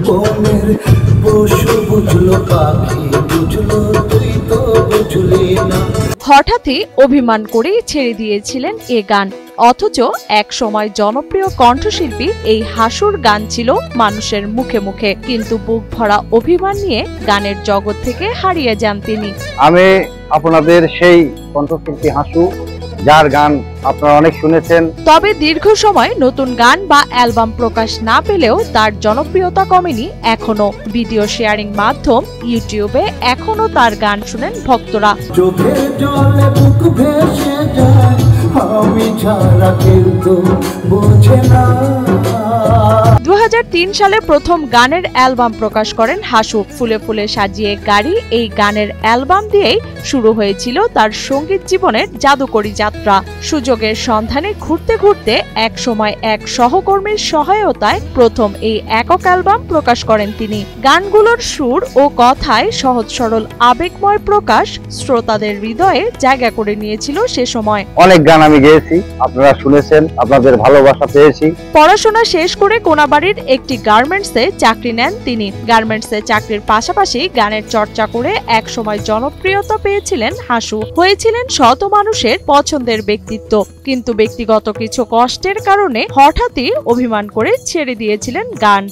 বনের পশু বুঝলো পাখি বুঝলো তুই তো বুঝলি না। হঠাৎই অভিমান করেই ছেড়ে দিয়েছিলেন এ গান, অথচ এক সময় জনপ্রিয় কণ্ঠশিল্পী এই হাসুর গান ছিল মানুষের মুখে মুখে, কিন্তু বুক ভরা অভিমান নিয়ে গানের জগৎ থেকে হারিয়ে যান তিনি। আমি আপনাদের সেই কণ্ঠশিল্পী হাসু, যার গান আপনারা অনেক শুনেছেন। তবে দীর্ঘ সময় নতুন গান বা অ্যালবাম প্রকাশ না পেলেও তার জনপ্রিয়তা কমেনি এখনো। ভিডিও শেয়ারিং মাধ্যম ইউটিউবে এখনো তার গান শুনেন ভক্তরা। চোখে জলে বুক ভেসে যায়, আমি ছাড়া কেউ তো বোঝে না। 2003 সালে প্রথম গানের অ্যালবাম প্রকাশ করেন হাসু। ফুলে ফুলে সাজিয়ে গাড়ি এই গানের অ্যালবাম দিয়েই শুরু হয়েছিল তার সঙ্গীত জীবনের জাদুকরী যাত্রা। সুযোগের সন্ধানে ঘুরতে ঘুরতে এক সময় এক সহকর্মীর সহায়তায় প্রথম এই একক অ্যালবাম প্রকাশ করেন তিনি। গানগুলোর সুর ও কথায় সহজ সরল আবেগময় প্রকাশ শ্রোতাদের হৃদয়ে জায়গা করে নিয়েছিল সে সময়। অনেক গান আমি গেয়েছি, আপনারা শুনেছেন, আপনাদের ভালোবাসা পেয়েছি। পড়াশোনা শেষ করে কোনাবাড়ির একটি গার্মেন্টসে চাকরি নেন তিনি। গার্মেন্টসে চাকরির পাশাপাশি গানের চর্চা করে এক সময় জনপ্রিয়তা পেয়েছিলেন হাসু, হয়েছিলেন শত মানুষের পছন্দের ব্যক্তিত্ব। কিন্তু ব্যক্তিগত কিছু কষ্টের কারণে হঠাৎই অভিমান করে ছেড়ে দিয়েছিলেন গান।